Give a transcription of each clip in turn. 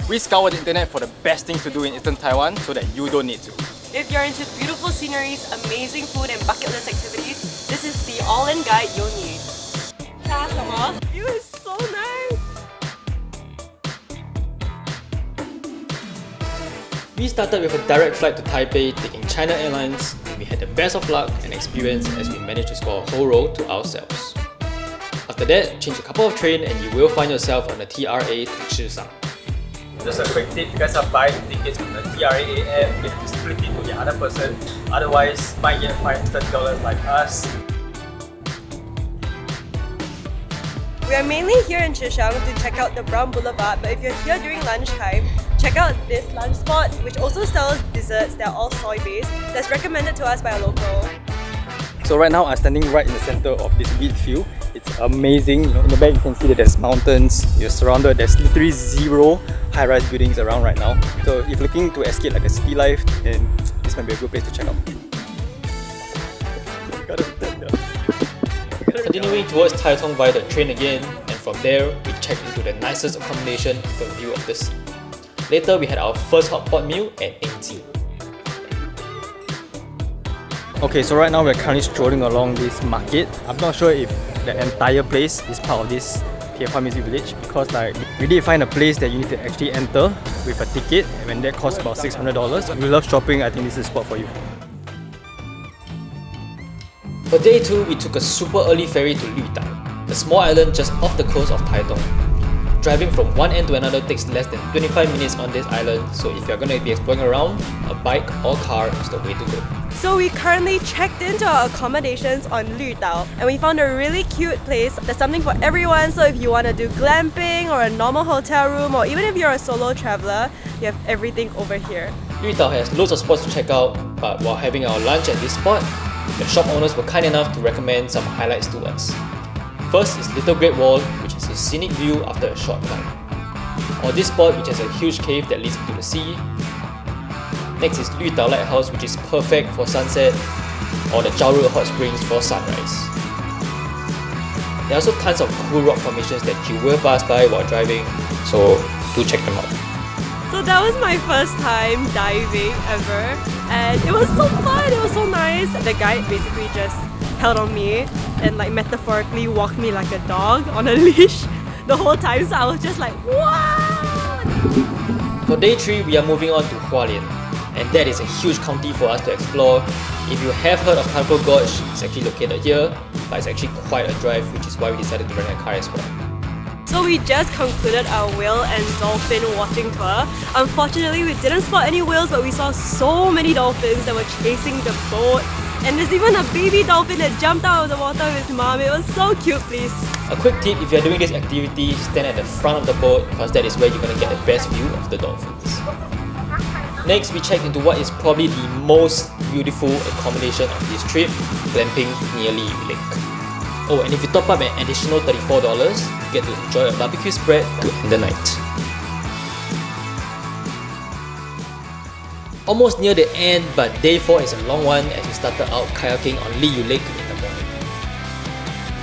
We scour the internet for the best things to do in Eastern Taiwan so that you don't need to. If you're into beautiful sceneries, amazing food and bucket list activities, this is the all-in guide you'll need. The view is so nice! We started with a direct flight to Taipei taking China Airlines. We had the best of luck and experience as we managed to score a whole row to ourselves. After that, change a couple of trains and you will find yourself on the TRA to Chishang. Just a quick tip, you guys are buying tickets from the TRA app, you have to split it to the other person, otherwise might get fined $30 like us. We are mainly here in Chishang to check out the Brown Boulevard, but if you're here during lunchtime, check out this lunch spot which also sells desserts that are all soy-based that's recommended to us by a local. So right now I'm standing right in the center of this wheat field. It's amazing. In the back you can see that there's mountains, you're surrounded, there's literally zero high-rise buildings around right now. So if you're looking to escape like the city life, then this might be a good place to check out. Continuing towards Taitung via the train again, and from there we checked into the nicest accommodation with a view of the sea. Later we had our first hot pot meal at Ning Ji. Okay, so right now we're currently strolling along this market. I'm not sure if the entire place is part of this Tiehua Music Village because we did find a place that you need to actually enter with a ticket and that costs about $600. If you love shopping, I think this is the spot for you. For day 2, we took a super early ferry to Lyudao, a small island just off the coast of Taitung. Driving from one end to another takes less than 25 minutes on this island, so if you're going to be exploring around, a bike or car is the way to go. So we currently checked into our accommodations on Lyudao and we found a really cute place. There's something for everyone, so if you want to do glamping or a normal hotel room, or even if you're a solo traveler, you have everything over here. Lyudao has loads of spots to check out, but while having our lunch at this spot, the shop owners were kind enough to recommend some highlights to us. First is Little Great Wall, which is a scenic view after a short climb. Or this spot, which has a huge cave that leads into the sea. Next is Lyudao Lighthouse, which is perfect for sunset, or the Zhaori Hot Springs for sunrise. There are also tons of cool rock formations that you will pass by while driving, so do check them out. So that was my first time diving ever, and it was so fun, it was so nice. The guide basically just held on me and metaphorically walked me like a dog on a leash the whole time, so I was just like, wow! For day 3, we are moving on to Hualien, and that is a huge county for us to explore. If you have heard of Chaikuo Gorge, it's actually located here, but it's actually quite a drive, which is why we decided to rent a car as well. So we just concluded our whale and dolphin watching tour. Unfortunately, we didn't spot any whales, but we saw so many dolphins that were chasing the boat. And there's even a baby dolphin that jumped out of the water with his mom. It was so cute, please. A quick tip, if you're doing this activity, stand at the front of the boat because that is where you're going to get the best view of the dolphins. Next, we checked into what is probably the most beautiful accommodation of this trip, Glamping near Liyu Lake. Oh, and if you top up an additional $34, you get to enjoy a barbecue spread to end the night. Almost near the end, but day 4 is a long one as we started out kayaking on Liyu Lake in the morning.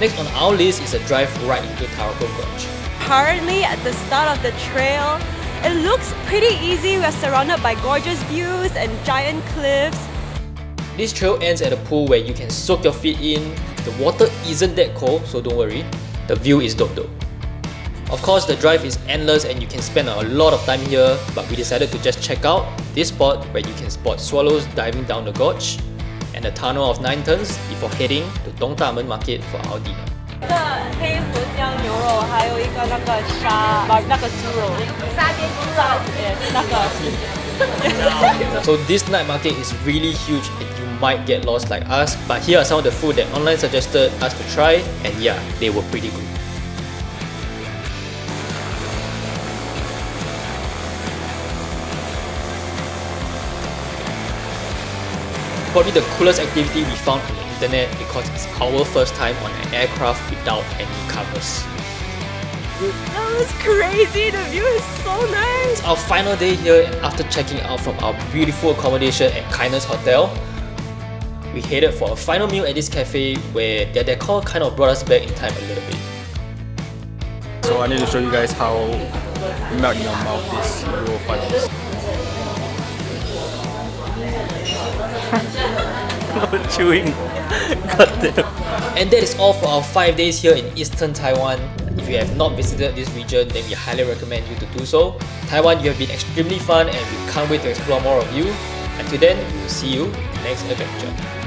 Next on our list is a drive right into Chaikuo Gorge. Currently at the start of the trail, it looks pretty easy. We are surrounded by gorgeous views and giant cliffs. This trail ends at a pool where you can soak your feet in. The water isn't that cold, so don't worry. The view is dope though. Of course, the drive is endless and you can spend a lot of time here, but we decided to just check out this spot where you can spot swallows diving down the gorge and the tunnel of 9 turns before heading to Dongdamen market for our dinner. So this night market is really huge and you might get lost like us, but here are some of the food that online suggested us to try, and yeah, they were pretty good. Probably the coolest activity we found on the internet because it's our first time on an aircraft without any covers. That was crazy, the view is so nice! It's our final day here, and after checking out from our beautiful accommodation at Kindness Hotel, we headed for a final meal at this cafe where their decor kind of brought us back in time a little bit. So I need to show you guys how melt in your mouth. This raw fudges. No chewing. God damn. And that is all for our 5 days here in Eastern Taiwan. If you have not visited this region, then we highly recommend you to do so. Taiwan, you have been extremely fun and we can't wait to explore more of you. Until then, we'll see you in the next adventure.